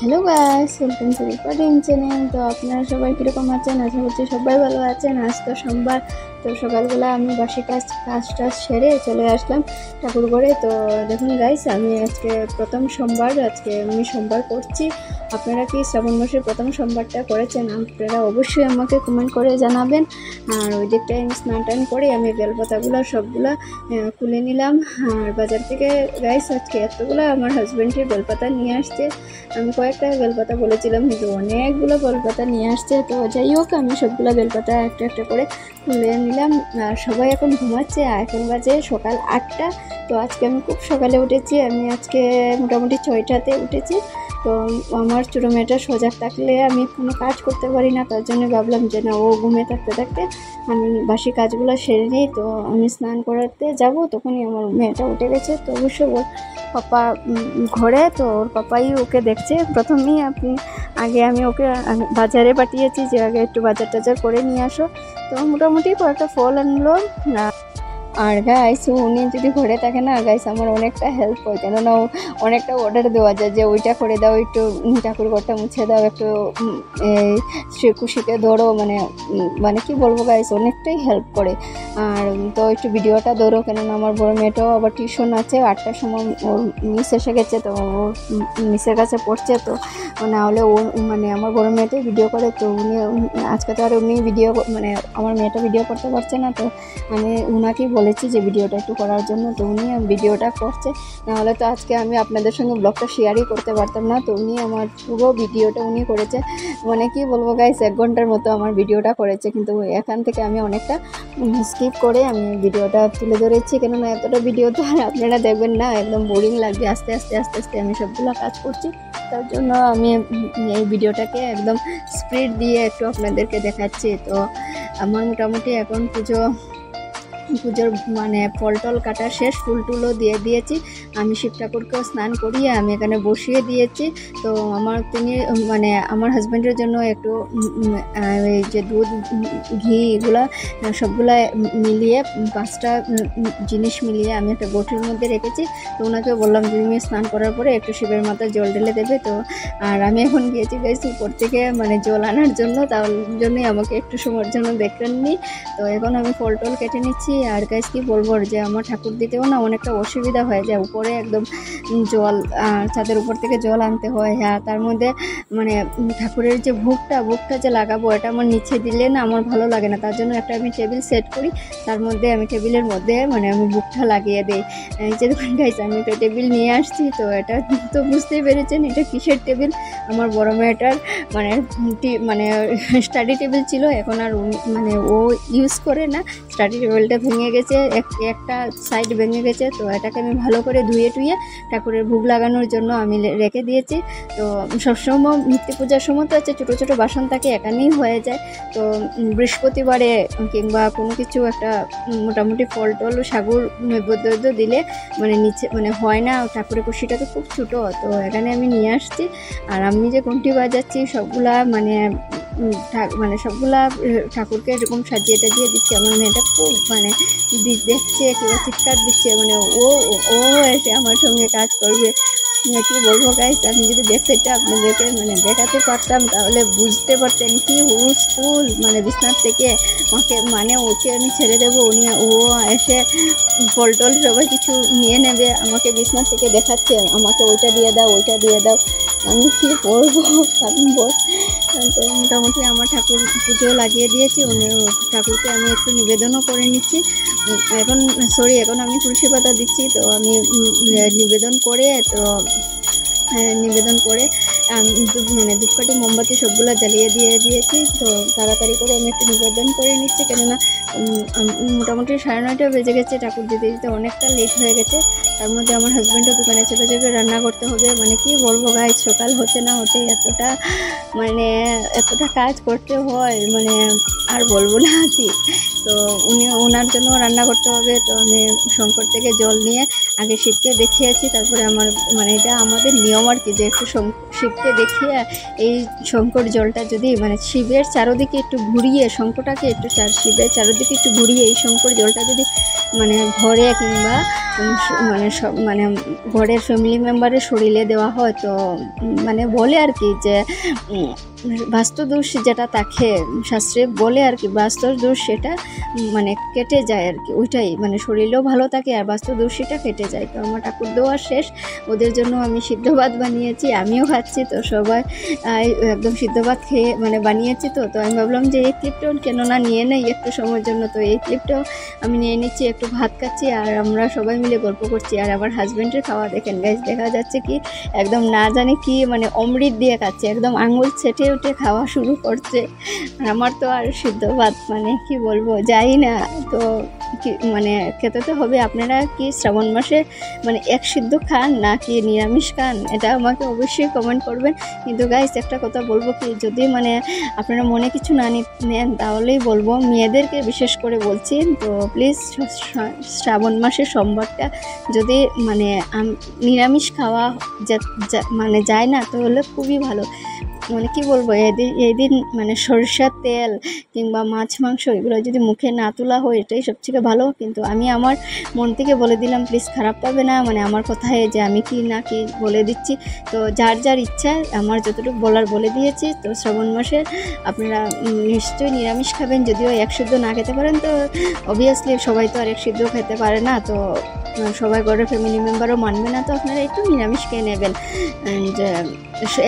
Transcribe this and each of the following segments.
Hello guys, welcome to recording channel. তো আপনারা সবাই কীরকম আছেন? আশা করছি সবাই ভালো আছেন। আজ তো সোমবার, তো সকালবেলা আমি বাসি কাজ সেরে চলে আসলাম ঠাকুর ঘরে। তো দেখুন গাইস, আমি আজকে প্রথম সোমবার, আজকে আমি সোমবার করছি। আপনারা কি শ্রাবণ মাসের প্রথম সোমবারটা করেছেন? আপনারা অবশ্যই আমাকে কমেন্ট করে জানাবেন। আর ওই দিকটায় আমি স্নান টান করে আমি বেলপাতাগুলো সবগুলা খুলে নিলাম। আর বাজার থেকে গাইস আজকে এতগুলো আমার হাজব্যান্ডের বেলপাতা নিয়ে আসছে। আমি কয়েকটা বেলপাতা বলেছিলাম, কিন্তু অনেকগুলো বেলপাতা নিয়ে আসছে। তো যাই হোক, আমি সবগুলো বেলপাতা একটা একটা করে তুলে নিলাম। আর সবাই এখন ঘুমাচ্ছে, এখন বাজে সকাল 8টা। তো আজকে আমি খুব সকালে উঠেছি, আমি আজকে মোটামুটি 6টাতে উঠেছি। তো আমার ছোটো মেয়েটা সজাগ থাকলে আমি কোনো কাজ করতে পারি না, তার জন্য ভাবলাম যে না, ও ঘুমিয়ে থাকতে থাকতে আমি বাসি কাজগুলো সেরে নিই। তো আমি স্নান করাতে যাব, তখনই আমার মেয়েটা উঠে গেছে। তো অবশ্য ওর পাপা ঘরে, তো ওর পাপাই ওকে দেখছে প্রথমেই। আগে আমি ওকে বাজারে পাঠিয়েছি যে আগে একটু বাজার টাজার করে নিয়ে আসো। তো মোটামুটি কয়েকটা ফল আনলো। আর গাইস, উনি যদি ঘরে থাকে না গাইস, আমার অনেকটা হেল্প হয়, কেননা অনেকটা অর্ডার দেওয়া যায় যে ওইটা করে দাও, একটু ঠাকুর ঘরটা মুছে দাও, একটু খুশিকে ধরো, মানে কি বলবো গাইস, অনেকটাই হেল্প করে। আর তো একটু ভিডিওটা ধরো, কেননা আমার বড় মেয়েটাও আবার টিউশন আছে, 8টার সময় ওর মিস এসে গেছে, তো ও মিসের কাছে পড়ছে। তো না হলে ও আমার বড় মেয়েটাই ভিডিও করে। তো উনি আজকে তো আর উনি ভিডিও আমার মেয়েটা ভিডিও করতে পারছে না, তো আমি উনাকেই বলেছি যে ভিডিওটা একটু করার জন্য। তো উনি ভিডিওটা করছে, নাহলে তো আজকে আমি আপনাদের সঙ্গে ব্লগটা শেয়ারই করতে পারতাম না। তো উনি আমার পুরো ভিডিওটা উনি করেছে, কি বলবো গাইস, 1 ঘন্টার মতো আমার ভিডিওটা করেছে। কিন্তু এখান থেকে আমি অনেকটা স্কিপ করে আমি ভিডিওটা তুলে ধরেছি, কেননা এতটা ভিডিও তো আর আপনারা দেখবেন না, একদম বোরিং লাগবে। আস্তে আস্তে আস্তে আস্তে আমি সবগুলো কাজ করছি, তার জন্য আমি এই ভিডিওটাকে একদম স্পিড দিয়ে একটু আপনাদেরকে দেখাচ্ছি। তো আমার মোটামুটি এখন পুজোর ফল টল কাটা শেষ, ফুল টুলও দিয়ে দিয়েছি। আমি শিব ঠাকুরকেও স্নান করিয়ে আমি এখানে বসিয়ে দিয়েছি। তো আমার হাজব্যান্ডের জন্য একটু এই যে দুধ, ঘি, এগুলা সবগুলা মিলিয়ে 5টা জিনিস মিলিয়ে আমি একটা বটির মধ্যে রেখেছি। তো ওনাকে বললাম যে তুমি স্নান করার পরে একটু শিবের মাথায় জল ঢেলে দেবে। তো আর আমি এখন গিয়েছি গাইস উপর থেকে জল আনার জন্য, তার জন্যই আমাকে একটু সময়ের জন্য দেখেননি। তো এখন আমি ফল টল কেটে নিচ্ছি। আর গাইস কি বলবো, যে আমার ঠাকুর দিতেও না অনেকটা অসুবিধা হয়ে যায়, উপরে একদম জল, ছাদের উপর থেকে জল আনতে হয়। আর তার মধ্যে ঠাকুরের যে ভোগটা যে লাগাবো, এটা আমার নিচে দিলে না আমার ভালো লাগে না, তার জন্য একটা আমি টেবিল সেট করি, তার মধ্যে আমি টেবিলের মধ্যে আমি ভোগটা লাগিয়ে দিই। যে দোকান গাইস, আমি একটা টেবিল নিয়ে আসছি। তো এটা তো বুঝতেই পেরেছেন এটা কিসের টেবিল। আমার বড় মেয়েটার স্টাডি টেবিল ছিল, এখন আর ও ইউজ করে না। স্টাডি টেবিলটা ভেঙে গেছে, একটা সাইড ভেঙে গেছে। তো এটাকে আমি ভালো করে ধুয়ে টুয়ে ঠাকুরের ভোগ লাগানোর জন্য আমি রেখে দিয়েছি। তো সবসময় নিত্য পূজার সময় তো ছোটো ছোটো বাসন থাকে, এখানেই হয়ে যায়। তো বৃহস্পতিবারে কিংবা কোনো কিছু একটা মোটামুটি ফল টল সাগুর নৈবেদ্য দিলে নিচে হয় না, ঠাকুরের কুশিটা তো খুব ছোটো। তো এখানে আমি নিয়ে আসছি। আর আমি যে ঘন্টি বাজাচ্ছি সবগুলা সবগুলা ঠাকুরকে এরকম সাজিয়ে টাজিয়ে দিচ্ছে। আমার মেয়েটা খুব দেখছে, কিংবা চিৎকার দিচ্ছে, ও ও এসে আমার সঙ্গে কাজ করবে। কি বলবো গাইস, আমি যদি দেখতে আপনাদেরকে দেখাতে পারতাম, তাহলে বুঝতে পারতেন কি হুলস্থুল বিছনার থেকে ওকে আমি ছেড়ে দেবো, ও এসে ফল টল সবাই কিছু নিয়ে নেবে, আমাকে বিছনার থেকে দেখাচ্ছে, আমাকে ওইটা দিয়ে দাও, ওইটা দিয়ে দাও। আমি কি করবো বল। তো মোটামুটি আমার ঠাকুর পুজো লাগিয়ে দিয়েছি, ঠাকুরকে আমি একটু নিবেদনও করে নিচ্ছি। এখন আমি তুলসী পাতা দিচ্ছি। তো আমি নিবেদন করে ধূপকাঠি মোমবাতি সবগুলো জ্বালিয়ে দিয়েছি। তো তাড়াতাড়ি করে আমি একটু নিবেদন করে নিচ্ছি, কেননা মোটামুটি 9:30 বেজে গেছে, ঠাকুর দিতে দিতে অনেকটা লেট হয়ে গেছে। তার মধ্যে আমার হাজব্যান্ডও দোকানে চলে যাবে, রান্না করতে হবে। কি বলবো গাইস, সকাল হতে না হতে এতটা কাজ করতে হয়, আর বলবো না কি। তো ওনার জন্য রান্না করতে হবে। তো আমি শঙ্কর থেকে জল নিয়ে আগে শিবকে দেখিয়েছি, তারপরে আমার এটা আমাদের নিয়ম আর কি, যে একটু শিবকে দেখিয়ে এই শঙ্কর জলটা যদি শিবের চারোদিকে একটু ঘুরিয়ে, শঙ্করটাকে একটু শিবের চারোদিকে একটু ঘুরিয়ে এই শঙ্কর জলটা যদি মানে ঘরে কিংবা মানে সব মানে ঘরের ফ্যামিলি মেম্বারের শরীরে দেওয়া হয়। তো মানে বলে আর কি যে বাস্তুদোষ যেটা থাকে শাস্ত্রে বলে আর কি, বাস্তুদোষ সেটা মানে কেটে যায় আর কি, ওইটাই মানে শরীরেও ভালো থাকে আর বাস্তুদোষটা কেটে যায়। তো আমার ঠাকুর দেওয়া শেষ, ওদের জন্য আমি সিদ্ধ ভাত বানিয়েছি, আমিও খাচ্ছি। তো সবাই একদম সিদ্ধ ভাত খেয়ে মানে বানিয়েছি। তো আমি ভাবলাম যে এই ক্লিপটাও কেন না নিয়ে নেই একটু সময়ের জন্য। তো এই ক্লিপটাও আমি নিয়ে নিচ্ছি, একটু ভাত খাচ্ছি আর আমরা সবাই মিলে গল্প করছি। আর আমার হাজব্যান্ডের খাওয়া দেখেন গাইস, দেখা যাচ্ছে কি একদম না জানি কি মানে অমৃত দিয়ে খাচ্ছে, একদম আঙুল ছেটে উঠে খাওয়া শুরু করছে। আর আমার তো আর সিদ্ধ ভাত মানে কি বলবো যাই না, তো কি মানে খেতে তো হবে। আপনারা কি শ্রাবণ মাসে মানে এক সিদ্ধ খান না কি নিরামিষ খান, এটা আমাকে অবশ্যই কমেন্ট করবেন। কিন্তু গাইস একটা কথা বলবো কি, যদি মানে আপনারা মনে কিছু না নেন তাহলেই বলবো, মেয়েদেরকে বিশেষ করে বলছি, তো প্লিজ শ্রাবণ মাসের সোমবারটা যদি মানে নিরামিষ খাওয়া মানে যায় না তাহলে খুবই ভালো। মানে কি বলবো, এদিন মানে সরষের তেল কিংবা মাছ মাংস এগুলো যদি মুখে না তোলা হয় এটাই সবথেকে ভালো। কিন্তু আমি আমার মন থেকে বলে দিলাম, প্লিজ খারাপ পাবে না মানে আমার কথায় যে আমি কি না কি বলে দিচ্ছি। তো যার যার ইচ্ছা, আমার যতটুকু বলার বলে দিয়েছি। তো শ্রাবণ মাসে আপনারা নিশ্চয়ই নিরামিষ খাবেন, যদিও এক সিদ্ধ না খেতে পারেন তো অবভিয়াসলি সবাই তো আর এক সিদ্ধ খেতে পারে না, তো সবাই ঘরের ফ্যামিলি মেম্বারও মানবে না, তো আপনারা একটু নিরামিষ খেয়ে নেবেন। অ্যান্ড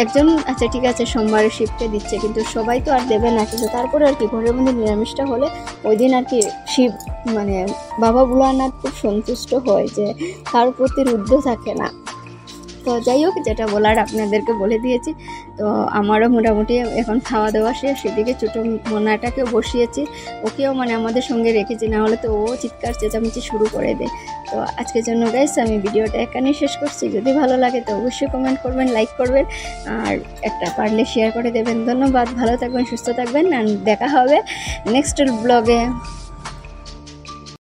একজন আচ্ছা ঠিক আছে সোমবারে শিবকে দিচ্ছে, কিন্তু সবাই তো আর দেবে না। কিন্তু তারপরে আর কি ঘরের মধ্যে নিরামিষটা হলে ওই দিন আর কি শিব মানে বাবা ভোলানাথ খুব সন্তুষ্ট হয়, যে তার প্রতি রুদ্ধ থাকে না। তো যাই হোক, যেটা বলার আপনাদেরকে বলে দিয়েছি। তো আমারও মোটামুটি এখন খাওয়া দাওয়া শেষ, সেদিকে ছোটো মোনাটাকেও বসিয়েছি, ওকেও মানে আমাদের সঙ্গে রেখেছি, না হলে তো ও চিৎকার চেঁচামেচি শুরু করে দেয়। তো আজকের জন্য গাইস আমি ভিডিওটা এখানেই শেষ করছি। যদি ভালো লাগে তো অবশ্যই কমেন্ট করবেন, লাইক করবেন আর একটা পারলে শেয়ার করে দেবেন। ধন্যবাদ, ভালো থাকবেন, সুস্থ থাকবেন, আর দেখা হবে নেক্সট ব্লগে।